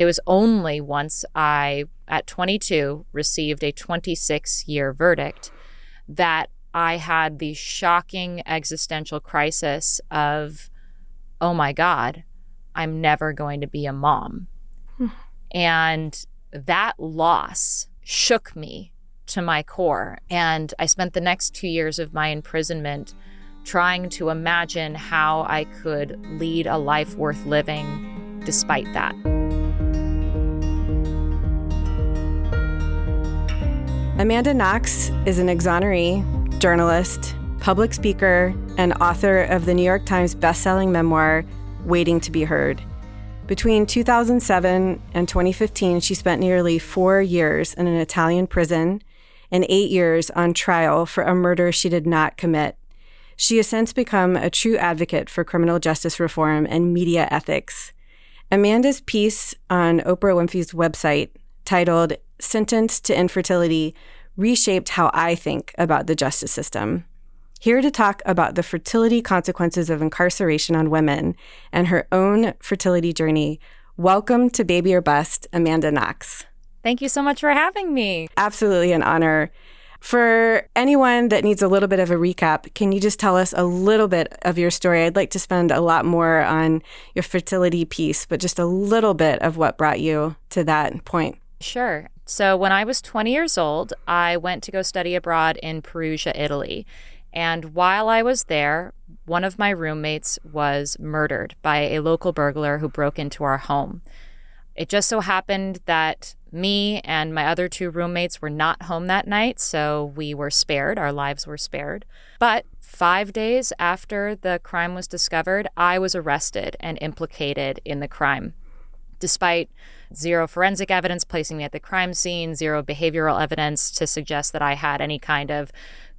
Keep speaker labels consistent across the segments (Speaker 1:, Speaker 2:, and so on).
Speaker 1: It was only once I, at 22, received a 26-year verdict that I had the shocking existential crisis of, oh my God, I'm never going to be a mom. And that loss shook me to my core. And I spent the next 2 years of my imprisonment trying to imagine how I could lead a life worth living despite that.
Speaker 2: Amanda Knox is an exoneree, journalist, public speaker, and author of the New York Times bestselling memoir, Waiting to Be Heard. Between 2007 and 2015, she spent nearly 4 years in an Italian prison and 8 years on trial for a murder she did not commit. She has since become a true advocate for criminal justice reform and media ethics. Amanda's piece on Oprah Winfrey's website, titled Sentenced to Infertility, reshaped how I think about the justice system. Here to talk about the fertility consequences of incarceration on women and her own fertility journey, welcome to Baby or Bust, Amanda Knox.
Speaker 1: Thank you so much for having me.
Speaker 2: Absolutely an honor. For anyone that needs a little bit of a recap, can you just tell us a little bit of your story? I'd like to spend a lot more on your fertility piece, but just a little bit of what brought you to that point.
Speaker 1: Sure. So when I was 20 years old, I went to go study abroad in Perugia, Italy. And while I was there, one of my roommates was murdered by a local burglar who broke into our home. It just so happened that me and my other 2 roommates were not home that night, so we were spared. Our lives were spared. But 5 days after the crime was discovered, I was arrested and implicated in the crime. Despite zero forensic evidence placing me at the crime scene, zero behavioral evidence to suggest that I had any kind of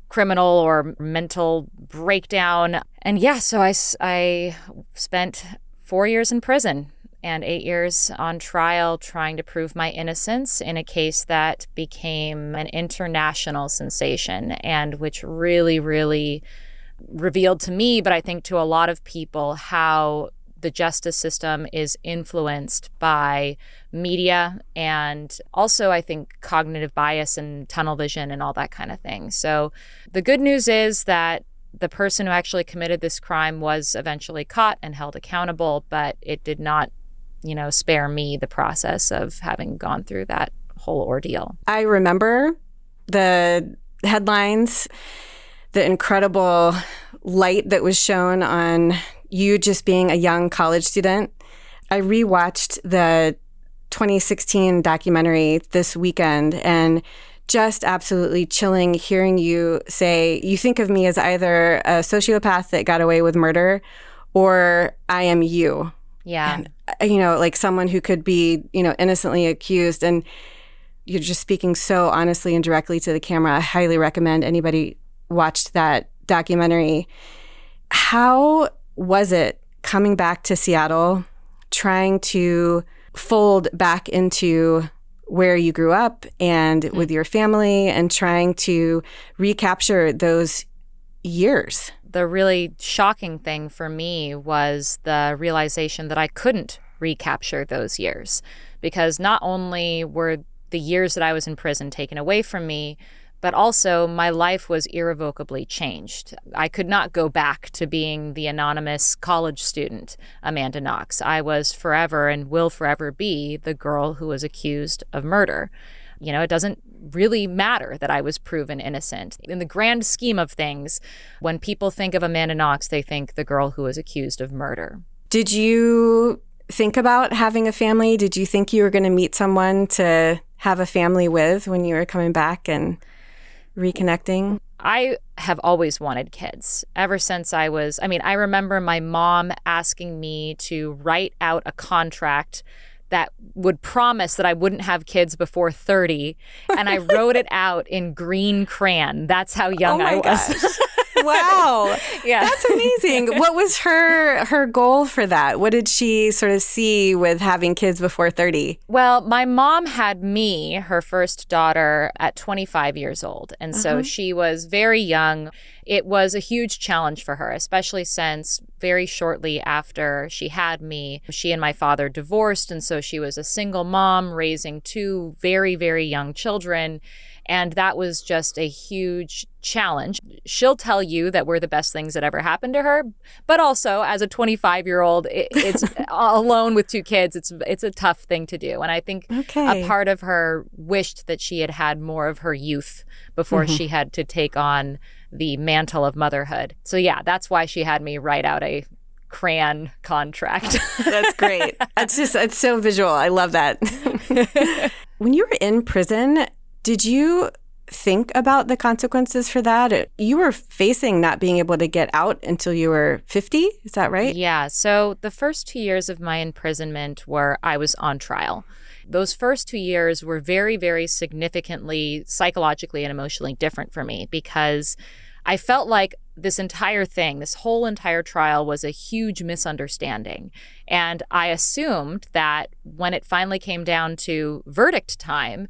Speaker 1: criminal or mental breakdown. And yeah, so I spent 4 years in prison and 8 years on trial trying to prove my innocence in a case that became an international sensation and which really, really revealed to me, but I think to a lot of people, how the justice system is influenced by media and also, I think, cognitive bias and tunnel vision and all that kind of thing. So the good news is that the person who actually committed this crime was eventually caught and held accountable, but it did not, spare me the process of having gone through that whole ordeal.
Speaker 2: I remember the headlines, the incredible light that was shown on you just being a young college student. I rewatched the 2016 documentary this weekend and just absolutely chilling hearing you say, you think of me as either a sociopath that got away with murder or I am you.
Speaker 1: Yeah.
Speaker 2: And, like someone who could be, innocently accused. And you're just speaking so honestly and directly to the camera. I highly recommend anybody watched that documentary. How was it coming back to Seattle, trying to fold back into where you grew up and with your family and trying to recapture those years?
Speaker 1: The really shocking thing for me was the realization that I couldn't recapture those years, because not only were the years that I was in prison taken away from me, but also my life was irrevocably changed. I could not go back to being the anonymous college student, Amanda Knox. I was forever and will forever be the girl who was accused of murder. It doesn't really matter that I was proven innocent. In the grand scheme of things, when people think of Amanda Knox, they think the girl who was accused of murder.
Speaker 2: Did you think about having a family? Did you think you were going to meet someone to have a family with when you were coming back and reconnecting?
Speaker 1: I have always wanted kids ever since I remember my mom asking me to write out a contract that would promise that I wouldn't have kids before 30. And I wrote it out in green crayon. That's how young I was.
Speaker 2: Gosh. Wow.
Speaker 1: Yeah.
Speaker 2: That's amazing. What was her goal for that? What did she sort of see with having kids before 30?
Speaker 1: Well, my mom had me, her first daughter, at 25 years old. And so she was very young. it was a huge challenge for her, especially since very shortly after she had me, she and my father divorced. And so she was a single mom raising two very, very young children. And that was just a huge challenge. She'll tell you that we're the best things that ever happened to her. But also, as a 25-year-old, it's alone with two kids. It's a tough thing to do. And I think a part of her wished that she had more of her youth before she had to take on the mantle of motherhood. So yeah, that's why she had me write out a crayon contract.
Speaker 2: That's great. It's so visual. I love that. When you were in prison, did you think about the consequences for that? You were facing not being able to get out until you were 50. Is that right?
Speaker 1: Yeah. So the first 2 years of my imprisonment I was on trial. Those first 2 years were very, very significantly psychologically and emotionally different for me because I felt like this whole entire trial was a huge misunderstanding. And I assumed that when it finally came down to verdict time,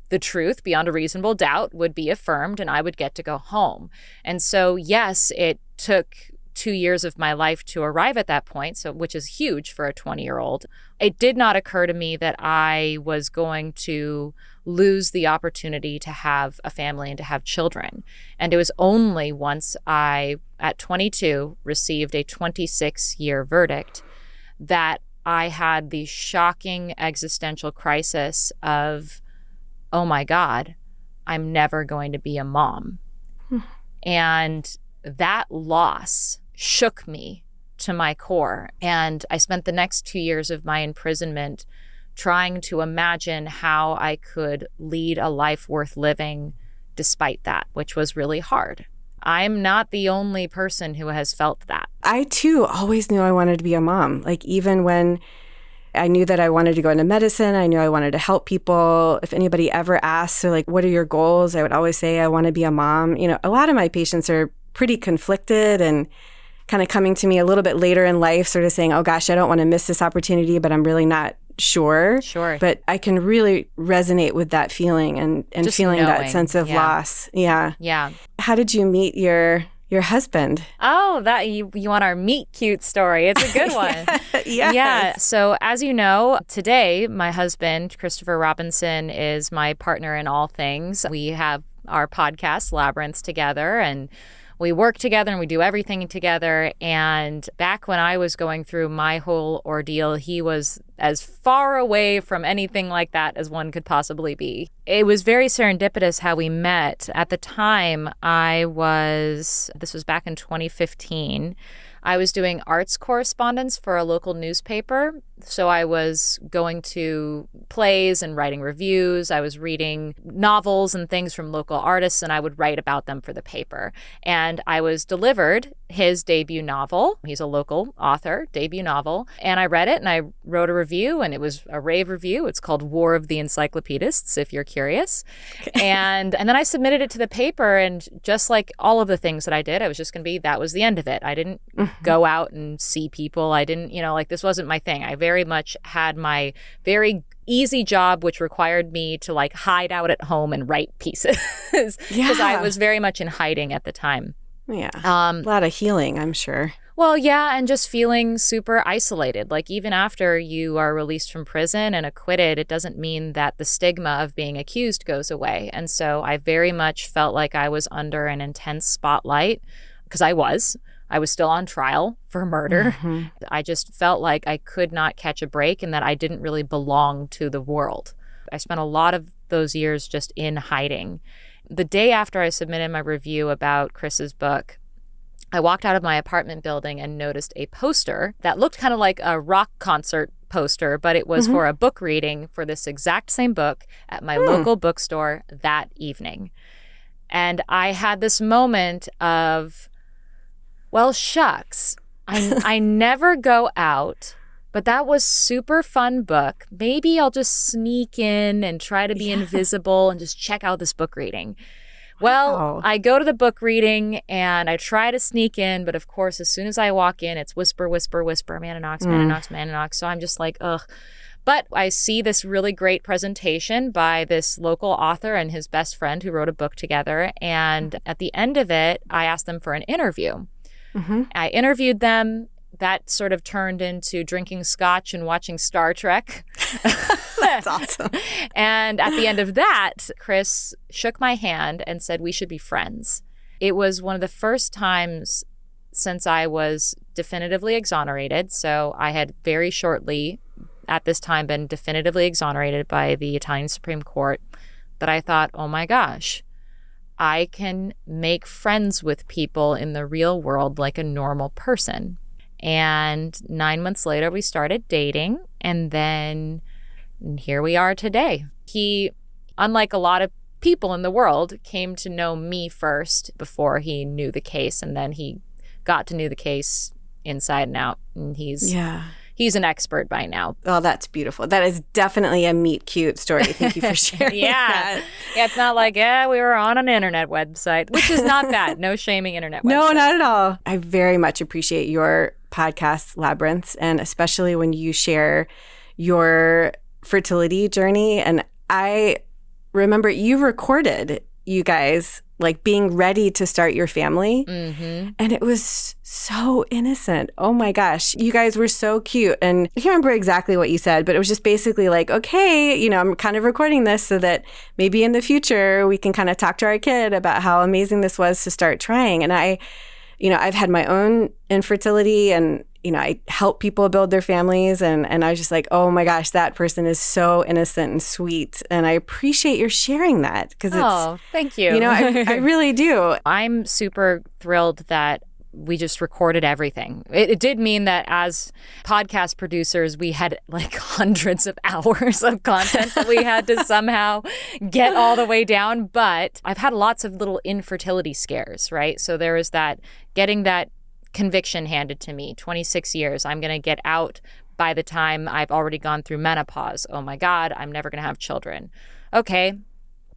Speaker 1: the truth beyond a reasonable doubt would be affirmed and I would get to go home. And so, yes, it took 2 years of my life to arrive at that point, which is huge for a 20-year-old. It did not occur to me that I was going to lose the opportunity to have a family and to have children. And it was only once I, at 22, received a 26-year verdict that I had the shocking existential crisis of, oh my God, I'm never going to be a mom. And that loss shook me to my core. And I spent the next 2 years of my imprisonment trying to imagine how I could lead a life worth living despite that, which was really hard. I'm not the only person who has felt that.
Speaker 2: I too always knew I wanted to be a mom. Like even when I knew that I wanted to go into medicine. I knew I wanted to help people. If anybody ever asked, so like, what are your goals? I would always say, I want to be a mom. You know, a lot of my patients are pretty conflicted and kind of coming to me a little bit later in life, sort of saying, oh gosh, I don't want to miss this opportunity, but I'm really not sure. But I can really resonate with that feeling and feeling knowing, that sense of loss. Yeah. How did you meet your husband?
Speaker 1: Oh, that you want our meet cute story. It's a good one.
Speaker 2: Yes.
Speaker 1: Yeah. So as you know, today, my husband, Christopher Robinson, is my partner in all things. We have our podcast, Labyrinths, together, and we work together and we do everything together. And back when I was going through my whole ordeal, he was as far away from anything like that as one could possibly be. It was very serendipitous how we met. At the time, this was back in 2015, I was doing arts correspondence for a local newspaper. So I was going to plays and writing reviews. I was reading novels and things from local artists, and I would write about them for the paper. And I was delivered his debut novel. He's a local author, debut novel. And I read it and I wrote a review, and it was a rave review. It's called War of the Encyclopedists, if you're curious. And then I submitted it to the paper, and just like all of the things that I did, I was just going to be, that was the end of it. I didn't go out and see people. I didn't, this wasn't my thing. I very much had my very easy job, which required me to like hide out at home and write pieces because I was very much in hiding at the time.
Speaker 2: Yeah. A lot of healing, I'm sure.
Speaker 1: Well, yeah, and just feeling super isolated. Like even after you are released from prison and acquitted, it doesn't mean that the stigma of being accused goes away. And so I very much felt like I was under an intense spotlight because I was still on trial for murder. Mm-hmm. I just felt like I could not catch a break and that I didn't really belong to the world. I spent a lot of those years just in hiding. The day after I submitted my review about Chris's book, I walked out of my apartment building and noticed a poster that looked kind of like a rock concert poster, but it was for a book reading for this exact same book at my local bookstore that evening. And I had this moment of, well, shucks, I never go out, but that was super fun book. Maybe I'll just sneak in and try to be invisible and just check out this book reading. Well, I go to the book reading and I try to sneak in, but of course, as soon as I walk in, it's whisper, whisper, whisper, Amanda Knox, Amanda Knox, Amanda Knox. So I'm just like, ugh. But I see this really great presentation by this local author and his best friend who wrote a book together. And at the end of it, I asked them for an interview.
Speaker 2: Mm-hmm.
Speaker 1: I interviewed them. That sort of turned into drinking scotch and watching Star Trek.
Speaker 2: That's awesome.
Speaker 1: And at the end of that, Chris shook my hand and said, we should be friends. It was one of the first times since I was definitively exonerated. So I had very shortly at this time been definitively exonerated by the Italian Supreme Court that I thought, oh my gosh, I can make friends with people in the real world like a normal person. And 9 months later, we started dating. And then here we are today. He, unlike a lot of people in the world, came to know me first before he knew the case. And then he got to know the case inside and out. And he's an expert by now.
Speaker 2: Oh, that's beautiful. That is definitely a meet cute story. Thank you for sharing that.
Speaker 1: Yeah, it's not like, we were on an internet website, which is not bad. No shaming internet websites.
Speaker 2: No, not at all. I very much appreciate your podcast, Labyrinths, and especially when you share your fertility journey. And I remember you recorded you guys like being ready to start your family. Mm-hmm. And it was so innocent. Oh my gosh. You guys were so cute. And I can't remember exactly what you said, but it was just basically like, okay, I'm kind of recording this so that maybe in the future we can kind of talk to our kid about how amazing this was to start trying. And I've had my own infertility and, I help people build their families. And I was just like, oh my gosh, that person is so innocent and sweet. And I appreciate your sharing that because
Speaker 1: thank you.
Speaker 2: I really do.
Speaker 1: I'm super thrilled that we just recorded everything. It did mean that as podcast producers, we had like hundreds of hours of content that we had to somehow get all the way down. But I've had lots of little infertility scares, right? So there was that getting that conviction handed to me, 26 years. I'm going to get out by the time I've already gone through menopause. Oh my God, I'm never going to have children. Okay,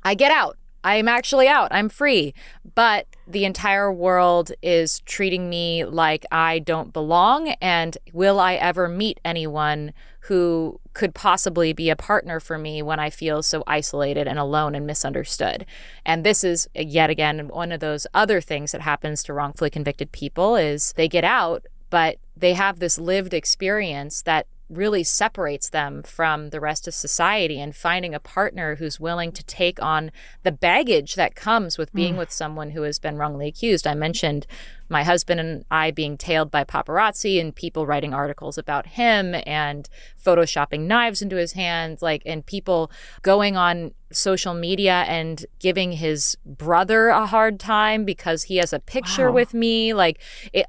Speaker 1: I get out. I'm actually out. I'm free. But the entire world is treating me like I don't belong. And will I ever meet anyone who could possibly be a partner for me when I feel so isolated and alone and misunderstood? And this is, yet again, one of those other things that happens to wrongfully convicted people is they get out, but they have this lived experience that really separates them from the rest of society, and finding a partner who's willing to take on the baggage that comes with being with someone who has been wrongly accused. I mentioned my husband and I being tailed by paparazzi and people writing articles about him and photoshopping knives into his hands, and people going on social media and giving his brother a hard time because he has a picture with me.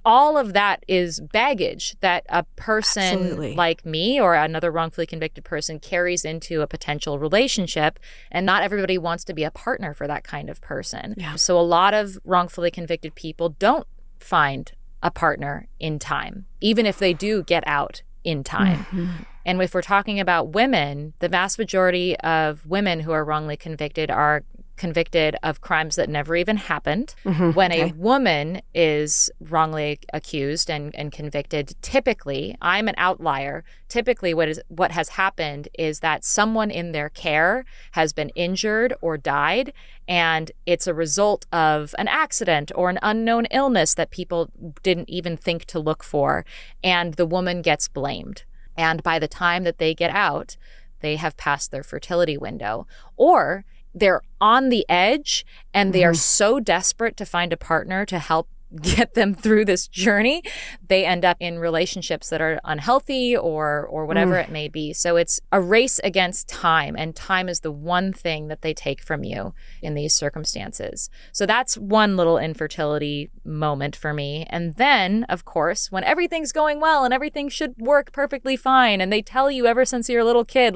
Speaker 1: All of that is baggage that a person like me or another wrongfully convicted person carries into a potential relationship. And not everybody wants to be a partner for that kind of person. Yeah. So a lot of wrongfully convicted people don't find a partner in time, even if they do get out in time. Mm-hmm. And if we're talking about women, the vast majority of women who are wrongly convicted are convicted of crimes that never even happened. Mm-hmm. When a woman is wrongly accused and convicted, typically, I'm an outlier, typically what has happened is that someone in their care has been injured or died, and it's a result of an accident or an unknown illness that people didn't even think to look for, and the woman gets blamed. And by the time that they get out, they have passed their fertility window. Or they're on the edge and they are so desperate to find a partner to help get them through this journey, they end up in relationships that are unhealthy or whatever it may be. So it's a race against time, and time is the one thing that they take from you in these circumstances. So that's one little infertility moment for me. And then, of course, when everything's going well and everything should work perfectly fine, and they tell you ever since you're a little kid,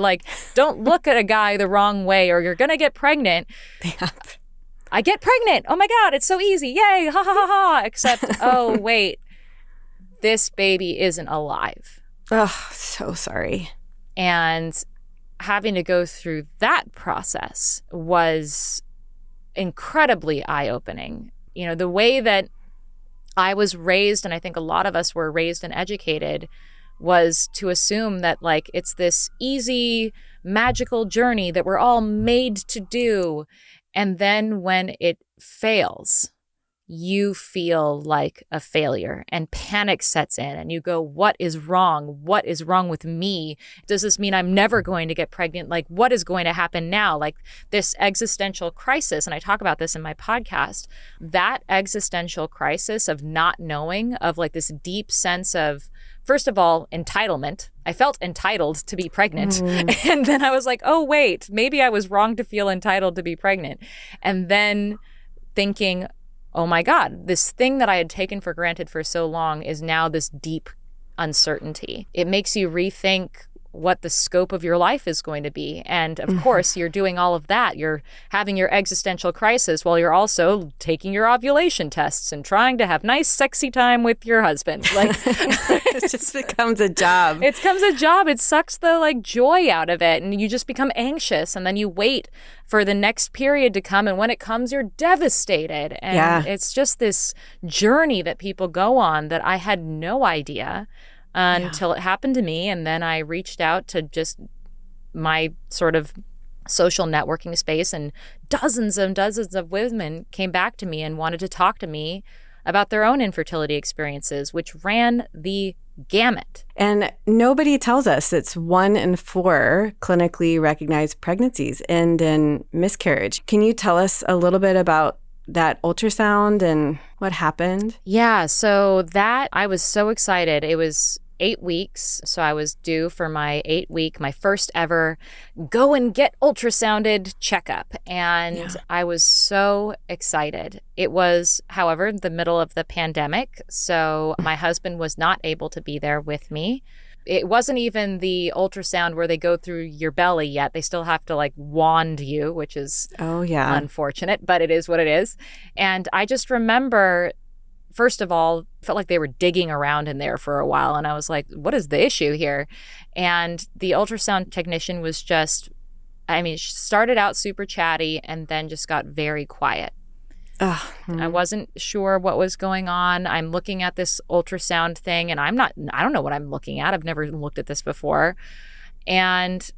Speaker 1: don't look at a guy the wrong way or you're going to get pregnant. I get pregnant. Oh my God, it's so easy. Yay, ha ha ha ha. Except, oh wait, this baby isn't alive.
Speaker 2: Oh, so sorry.
Speaker 1: And having to go through that process was incredibly eye-opening. The way that I was raised, and I think a lot of us were raised and educated, was to assume that like it's this easy, magical journey that we're all made to do. And then when it fails, you feel like a failure and panic sets in and you go, what is wrong? What is wrong with me? Does this mean I'm never going to get pregnant? Like, what is going to happen now? Like this existential crisis. And I talk about this in my podcast, that existential crisis of not knowing, of like this deep sense of, first of all, entitlement. I felt entitled to be pregnant. And then I was like, oh, wait, maybe I was wrong to feel entitled to be pregnant. And then thinking, oh my God, this thing that I had taken for granted for so long is now this deep uncertainty. It makes you rethink what the scope of your life is going to be. And of course, you're doing all of that. You're having your existential crisis while you're also taking your ovulation tests and trying to have nice, sexy time with your husband. Like
Speaker 2: it just becomes a job.
Speaker 1: It becomes a job. It sucks the like joy out of it. And you just become anxious. And then you wait for the next period to come. And when it comes, you're devastated. And it's just this journey that people go on that I had no idea until it happened to me. And then I reached out to just my sort of social networking space, and dozens and dozens of women came back to me and wanted to talk to me about their own infertility experiences, which ran the gamut.
Speaker 2: And nobody tells us it's 1 in 4 clinically recognized pregnancies end in miscarriage. Can you tell us a little bit about that ultrasound and what happened?
Speaker 1: Yeah, so that I was so excited. It was 8 weeks. So I was due for my 8-week, my first ever go and get ultrasounded checkup. And I was so excited. It was, however, the middle of the pandemic. So my husband was not able to be there with me. It wasn't even the ultrasound where they go through your belly yet. They still have to like wand you, which is unfortunate, but it is what it is. And I just remember, first of all, felt like they were digging around in there for a while. And I was like, what is the issue here? And the ultrasound technician was just, I mean, she started out super chatty and then just got very quiet. I wasn't sure what was going on. I'm looking at this ultrasound thing and I don't know what I'm looking at. I've never looked at this before. And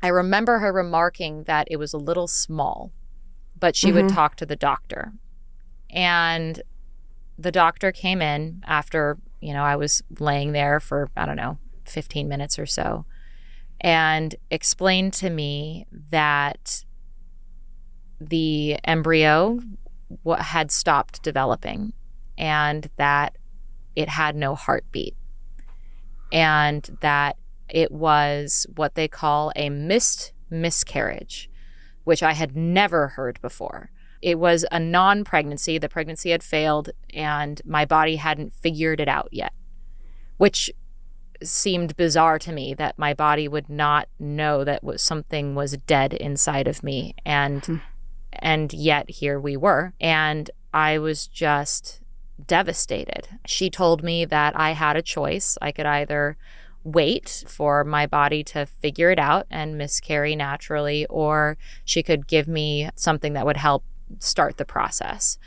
Speaker 1: I remember her remarking that it was a little small, but she would talk to the doctor. And the doctor came in after, I was laying there for, 15 minutes or so, and explained to me that the embryo had stopped developing and that it had no heartbeat and that it was what they call a miscarriage, which I had never heard before. It was a non-pregnancy. The pregnancy had failed and my body hadn't figured it out yet, which seemed bizarre to me, that my body would not know that something was dead inside of me. And yet here we were. And I was just devastated. She told me that I had a choice. I could either wait for my body to figure it out and miscarry naturally, or she could give me something that would help start the process.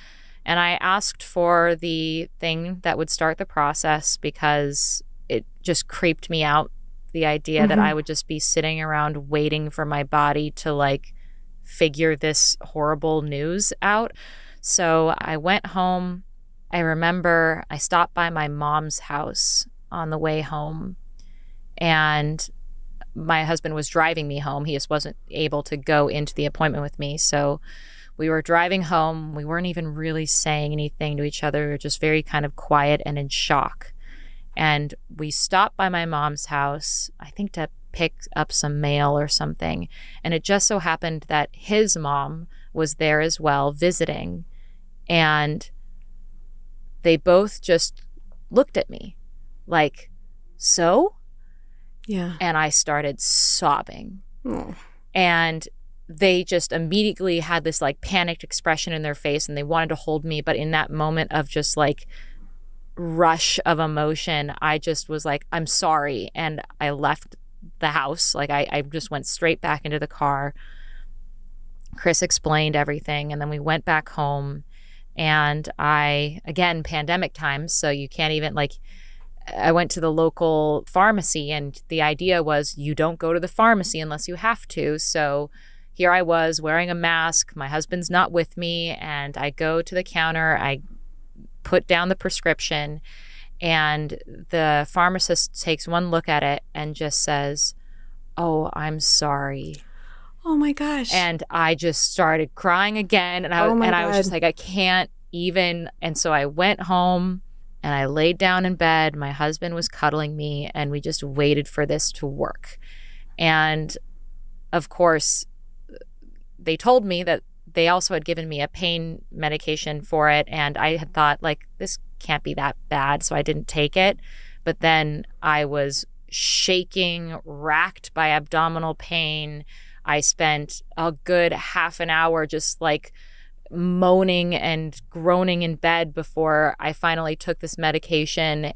Speaker 1: And I asked for the thing that would start the process because it just creeped me out, the idea that I would just be sitting around waiting for my body to like figure this horrible news out. So I went home. I remember I stopped by my mom's house on the way home, and my husband was driving me home. He just wasn't able to go into the appointment with me. So we were driving home. We weren't even really saying anything to each other. We were just very kind of quiet and in shock. And we stopped by my mom's house, I think to pick up some mail or something. And it just so happened that his mom was there as well, visiting. And they both just looked at me like, so?
Speaker 2: Yeah.
Speaker 1: And I started sobbing. And they just immediately had this like panicked expression in their face and they wanted to hold me. But in that moment of just like rush of emotion, I just was like, I'm sorry. And I left the house. Like I just went straight back into the car. Chris explained everything. And then we went back home, and again, pandemic times. So you can't even I went to the local pharmacy, and the idea was you don't go to the pharmacy unless you have to. So here I was wearing a mask. My husband's not with me. And I go to the counter. I put down the prescription, and the pharmacist takes one look at it and just says, "Oh, I'm sorry."
Speaker 2: Oh my gosh.
Speaker 1: And I just started crying again. And I was just like, I can't even. And so I went home and I laid down in bed. My husband was cuddling me, and we just waited for this to work. And of course, they told me that they also had given me a pain medication for it. And I had thought, like, this can't be that bad. So I didn't take it. But then I was shaking, racked by abdominal pain. I spent a good half an hour just like moaning and groaning in bed before I finally took this medication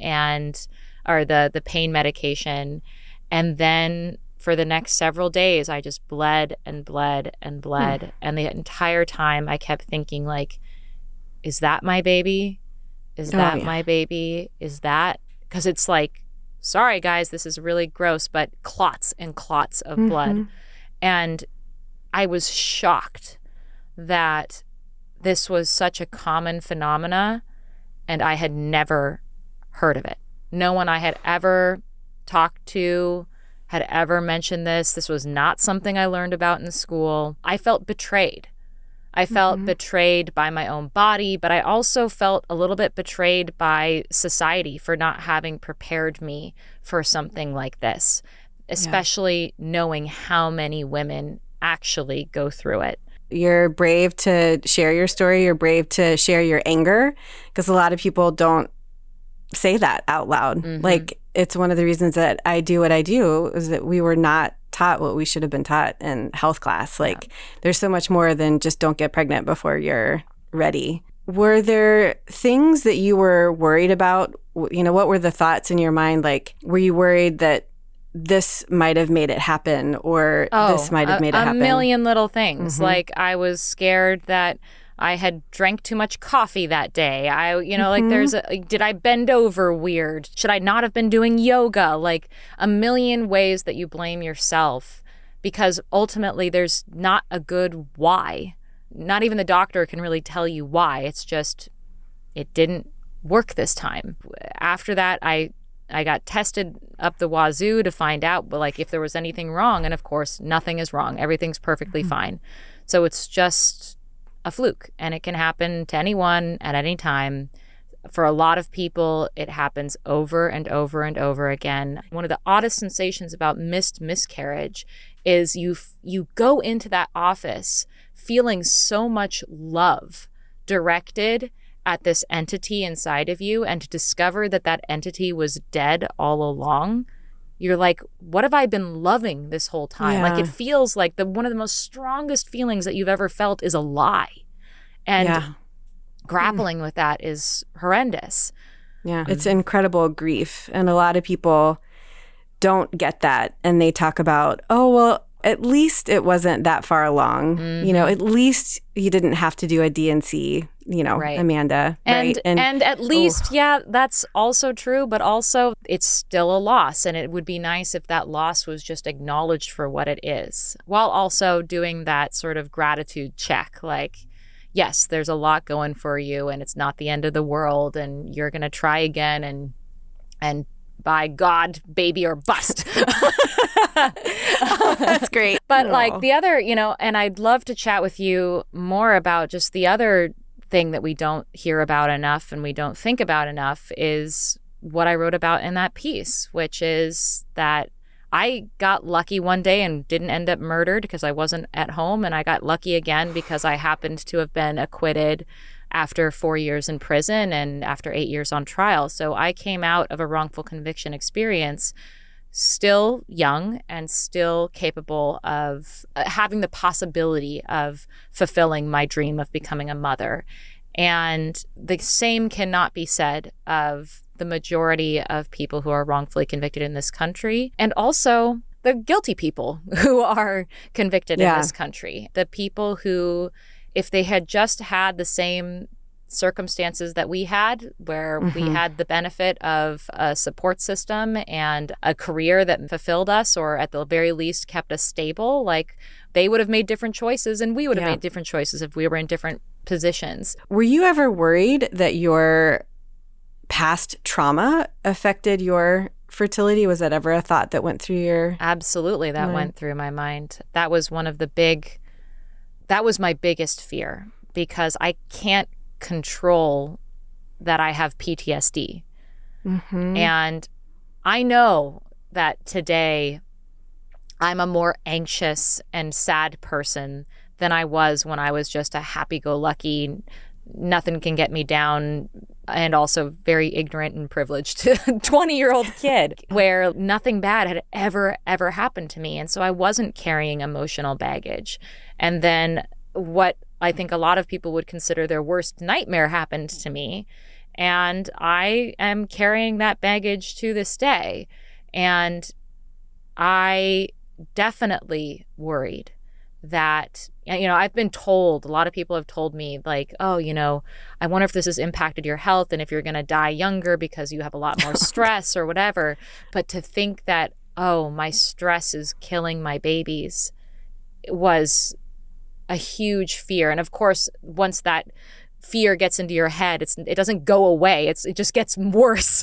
Speaker 1: or the pain medication. And then for the next several days, I just bled and bled and bled. And the entire time I kept thinking, like, is that my baby? Is that my baby? Is that? Because it's like, sorry, guys, this is really gross, but clots and clots of blood. And I was shocked that this was such a common phenomena, and I had never heard of it. No one I had ever talked to had ever mentioned this. This was not something I learned about in school. I felt betrayed. I felt betrayed by my own body, but I also felt a little bit betrayed by society for not having prepared me for something like this, especially knowing how many women actually go through it.
Speaker 2: You're brave to share your story. You're brave to share your anger, because a lot of people don't say that out loud. Like, it's one of the reasons that I do what I do is that we were not taught what we should have been taught in health class. Like, there's so much more than just don't get pregnant before you're ready. Were there things that you were worried about? You know, what were the thoughts in your mind? Like, were you worried that this might have made it happen, or this might have made it happen?
Speaker 1: A million little things. Like, I was scared that I had drank too much coffee that day. Did I bend over weird? Should I not have been doing yoga? Like, a million ways that you blame yourself, because ultimately there's not a good why. Not even the doctor can really tell you why. It's just, it didn't work this time. After that, I got tested up the wazoo to find out, like, if there was anything wrong. And of course, nothing is wrong. Everything's perfectly fine. So it's just a fluke, and it can happen to anyone at any time. For a lot of people, it happens over and over and over again. One of the oddest sensations about miscarriage is you go into that office feeling so much love directed at this entity inside of you, and to discover that that entity was dead all along, you're like, what have I been loving this whole time? Like, it feels like one of the most strongest feelings that you've ever felt is a lie. And grappling with that is horrendous.
Speaker 2: Yeah, it's incredible grief. And a lot of people don't get that. And they talk about, oh, well, at least it wasn't that far along. You know, at least you didn't have to do a DNC, Amanda.
Speaker 1: And at least, that's also true. But also, it's still a loss. And it would be nice if that loss was just acknowledged for what it is, while also doing that sort of gratitude check. Like, yes, there's a lot going for you, and it's not the end of the world, and you're going to try again, and by God, baby or bust.
Speaker 2: That's great.
Speaker 1: But like the other, and I'd love to chat with you more about just the other thing that we don't hear about enough and we don't think about enough is what I wrote about in that piece, which is that I got lucky one day and didn't end up murdered because I wasn't at home. And I got lucky again because I happened to have been acquitted after 4 years in prison and after 8 years on trial. So I came out of a wrongful conviction experience still young and still capable of having the possibility of fulfilling my dream of becoming a mother. And the same cannot be said of the majority of people who are wrongfully convicted in this country, and also the guilty people who are convicted in this country. The people who, if they had just had the same circumstances that we had, where we had the benefit of a support system and a career that fulfilled us, or at the very least kept us stable, like they would have made different choices and we would have made different choices if we were in different positions.
Speaker 2: Were you ever worried that your past trauma affected your fertility? Was that ever a thought that went through your...
Speaker 1: Absolutely, that went through my mind. That was my biggest fear, because I can't control that I have PTSD. And I know that today I'm a more anxious and sad person than I was when I was just a happy-go-lucky, nothing can get me down, and also very ignorant and privileged 20-year-old kid, where nothing bad had ever happened to me. And so I wasn't carrying emotional baggage. And then what I think a lot of people would consider their worst nightmare happened to me. And I am carrying that baggage to this day. And I definitely worried that, I've been told, a lot of people have told me, like, oh, I wonder if this has impacted your health and if you're going to die younger because you have a lot more stress or whatever. But to think that, oh, my stress is killing my babies was a huge fear. And of course, once that fear gets into your head, it doesn't go away. It just gets worse.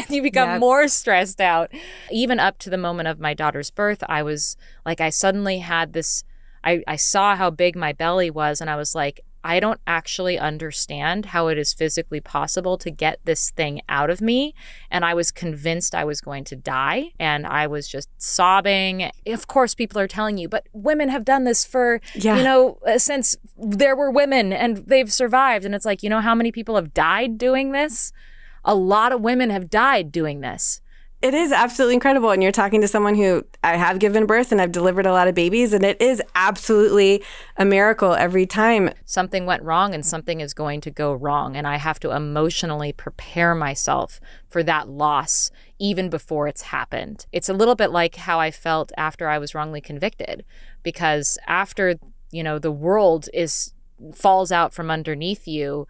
Speaker 1: You become more stressed out. Even up to the moment of my daughter's birth, I was like, I suddenly had this, I saw how big my belly was, and I was like, I don't actually understand how it is physically possible to get this thing out of me. And I was convinced I was going to die. And I was just sobbing. Of course, people are telling you, but women have done this for, since there were women and they've survived. And it's like, how many people have died doing this? A lot of women have died doing this.
Speaker 2: It is absolutely incredible. And you're talking to someone who, I have given birth and I've delivered a lot of babies, and it is absolutely a miracle every time.
Speaker 1: Something went wrong and something is going to go wrong. And I have to emotionally prepare myself for that loss even before it's happened. It's a little bit like how I felt after I was wrongly convicted, because after, the world falls out from underneath you,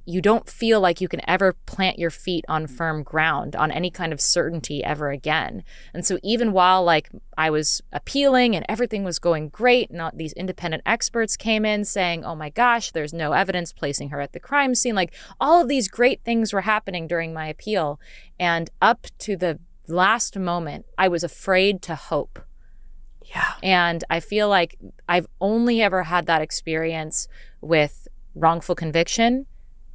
Speaker 1: you don't feel like you can ever plant your feet on firm ground, on any kind of certainty ever again. And so even while I was appealing and everything was going great, and these independent experts came in saying, oh my gosh, there's no evidence placing her at the crime scene. All of these great things were happening during my appeal. And up to the last moment, I was afraid to hope.
Speaker 2: Yeah.
Speaker 1: And I feel like I've only ever had that experience with wrongful conviction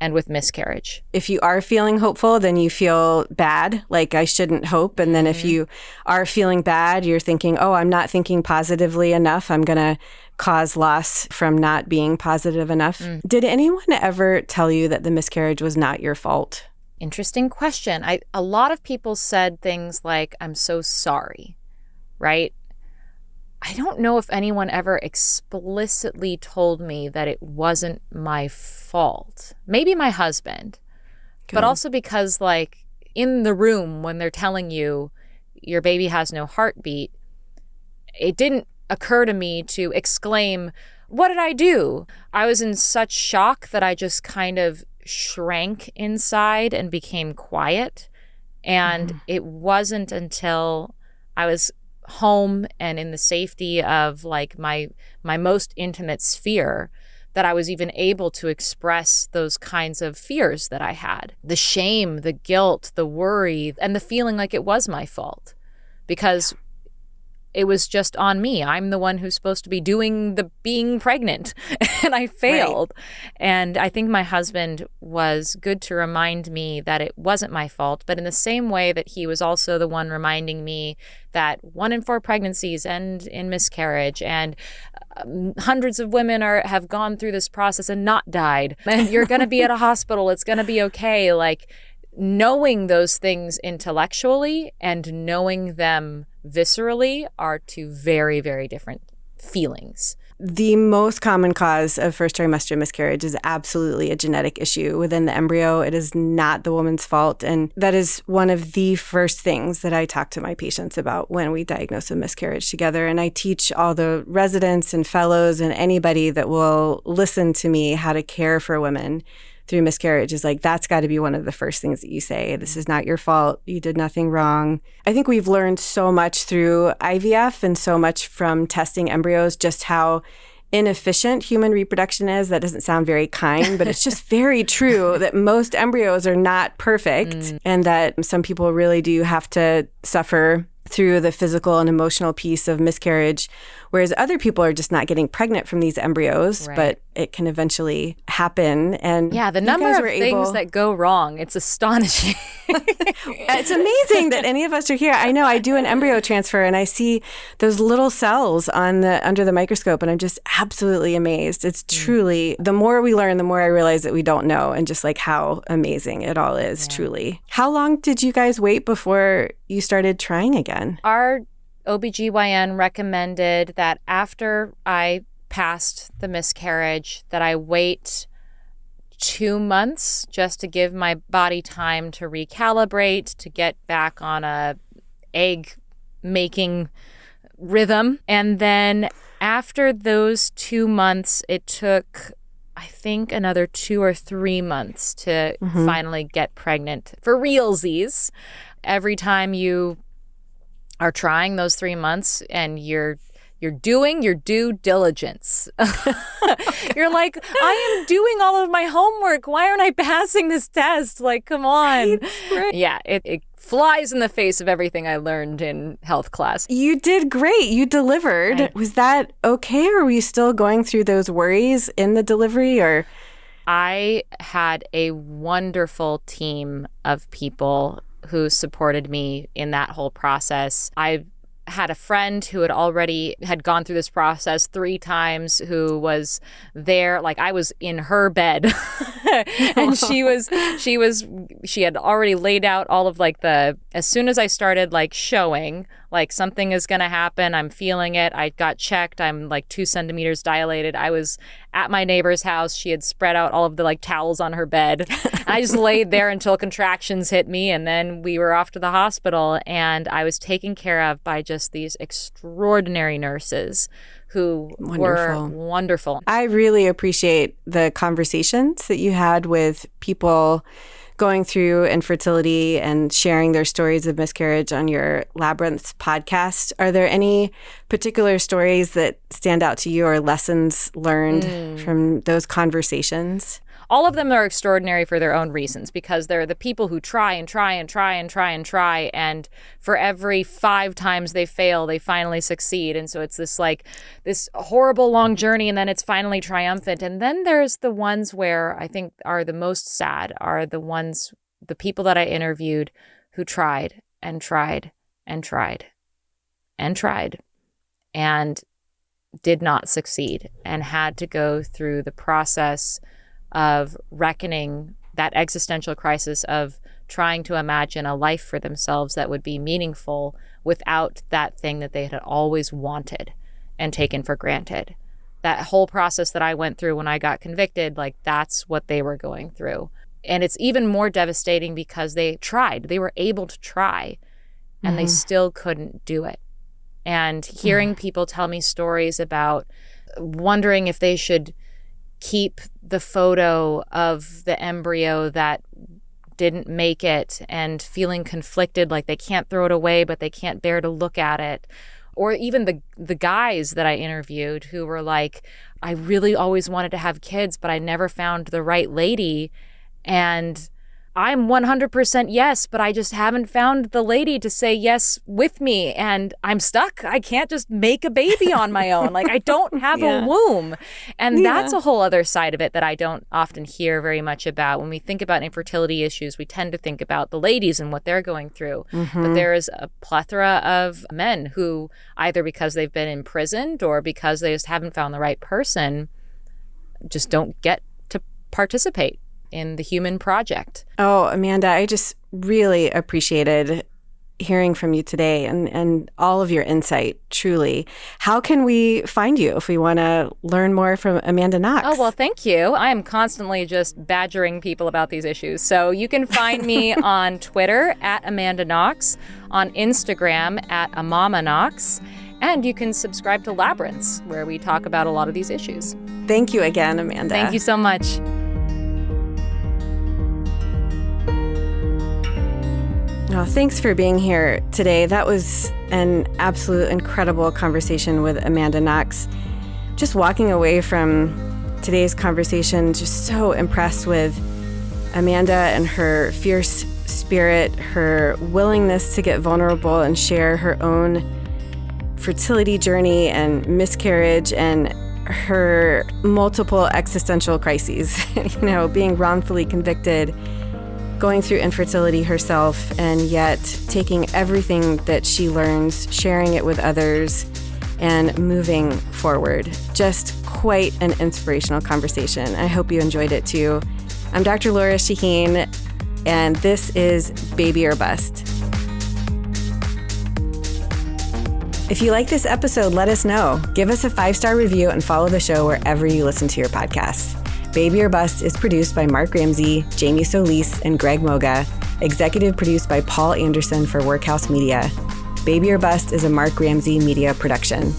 Speaker 1: and with miscarriage.
Speaker 2: If you are feeling hopeful, then you feel bad, like I shouldn't hope. And then if you are feeling bad, you're thinking, oh, I'm not thinking positively enough. I'm going to cause loss from not being positive enough. Did anyone ever tell you that the miscarriage was not your fault?
Speaker 1: Interesting question. A lot of people said things like, I'm so sorry, right? I don't know if anyone ever explicitly told me that it wasn't my fault. Maybe my husband. Good. But also because in the room when they're telling you your baby has no heartbeat, it didn't occur to me to exclaim, what did I do? I was in such shock that I just kind of shrank inside and became quiet. And it wasn't until I was home and in the safety of my most intimate sphere that I was even able to express those kinds of fears that I had. The shame, the guilt, the worry, and the feeling like it was my fault, because it was just on me. I'm the one who's supposed to be doing the being pregnant, and I failed. Right. And I think my husband was good to remind me that it wasn't my fault, but in the same way that he was also the one reminding me that 1 in 4 pregnancies end in miscarriage, and hundreds of women have gone through this process and not died. And you're going to be at a hospital. It's going to be okay. Knowing those things intellectually and knowing them viscerally are two very, very different feelings.
Speaker 2: The most common cause of first trimester miscarriage is absolutely a genetic issue within the embryo. It is not the woman's fault. And that is one of the first things that I talk to my patients about when we diagnose a miscarriage together. And I teach all the residents and fellows and anybody that will listen to me how to care for women through miscarriage is like, that's got to be one of the first things that you say. This is not your fault. You did nothing wrong. I think we've learned so much through IVF and so much from testing embryos, just how inefficient human reproduction is. That doesn't sound very kind, but it's just very true that most embryos are not perfect and that some people really do have to suffer through the physical and emotional piece of miscarriage, whereas other people are just not getting pregnant from these embryos, but it can eventually happen. And
Speaker 1: yeah, the number of things that go wrong, it's astonishing.
Speaker 2: It's amazing that any of us are here. I know I do an embryo transfer and I see those little cells under the microscope and I'm just absolutely amazed. It's truly, the more we learn, the more I realize that we don't know and just like how amazing it all is, truly. How long did you guys wait before you started trying again?
Speaker 1: Our OBGYN recommended that after I passed the miscarriage, that I wait 2 months just to give my body time to recalibrate, to get back on a egg making rhythm. And then after those 2 months, it took, I think, another 2 or 3 months to finally get pregnant for realsies. Every time you are trying those 3 months and you're doing your due diligence. You're like, I am doing all of my homework. Why aren't I passing this test? Like, come on. Right. Yeah, it flies in the face of everything I learned in health class.
Speaker 2: You did great. You delivered. Was that okay, or were you still going through those worries in the delivery? Or
Speaker 1: I had a wonderful team of people who supported me in that whole process. I had a friend who had gone through this process 3 times, who was there, like I was in her bed and she had already laid out all of like as soon as I started like showing like something is going to happen, I'm feeling it. I got checked. I'm like 2 centimeters dilated. I was at my neighbor's house. She had spread out all of the like towels on her bed. I just laid there until contractions hit me. And then we were off to the hospital and I was taken care of by just these extraordinary nurses who were wonderful.
Speaker 2: I really appreciate the conversations that you had with people going through infertility and sharing their stories of miscarriage on your Labyrinth podcast. Are there any particular stories that stand out to you or lessons learned from those conversations?
Speaker 1: All of them are extraordinary for their own reasons, because they're the people who try and try and try and try and try, and for every 5 times they fail, they finally succeed. And so it's this horrible long journey, and then it's finally triumphant. And then there's the ones where I think are the most sad are the people that I interviewed who tried and tried and tried and tried and did not succeed and had to go through the process of reckoning that existential crisis of trying to imagine a life for themselves that would be meaningful without that thing that they had always wanted and taken for granted. That whole process that I went through when I got convicted, like that's what they were going through. And it's even more devastating because they tried. They were able to try and they still couldn't do it. And hearing people tell me stories about wondering if they should keep the photo of the embryo that didn't make it and feeling conflicted, like they can't throw it away, but they can't bear to look at it. Or even the guys that I interviewed who were like, I really always wanted to have kids, but I never found the right lady. And I'm 100% yes, but I just haven't found the lady to say yes with me. And I'm stuck. I can't just make a baby on my own. Like I don't have a womb. And that's a whole other side of it that I don't often hear very much about. When we think about infertility issues, we tend to think about the ladies and what they're going through. But there is a plethora of men who either because they've been imprisoned or because they just haven't found the right person, just don't get to participate in the human project.
Speaker 2: Oh, Amanda, I just really appreciated hearing from you today and all of your insight, truly. How can we find you if we want to learn more from Amanda Knox?
Speaker 1: Oh, well, thank you. I am constantly just badgering people about these issues. So you can find me on Twitter at Amanda Knox, on Instagram at Amama Knox, and you can subscribe to Labyrinths, where we talk about a lot of these issues.
Speaker 2: Thank you again, Amanda.
Speaker 1: Thank you so much.
Speaker 2: Oh, thanks for being here today. That was an absolute incredible conversation with Amanda Knox. Just walking away from today's conversation, just so impressed with Amanda and her fierce spirit, her willingness to get vulnerable and share her own fertility journey and miscarriage and her multiple existential crises, being wrongfully convicted, going through infertility herself, and yet taking everything that she learns, sharing it with others, and moving forward. Just quite an inspirational conversation. I hope you enjoyed it too. I'm Dr. Lora Shahine, and this is Baby or Bust. If you like this episode, let us know. Give us a 5-star review and follow the show wherever you listen to your podcasts. Baby or Bust is produced by Mark Ramsey, Jamie Solis, and Greg Moga. Executive produced by Paul Anderson for Workhouse Media. Baby or Bust is a Mark Ramsey media production.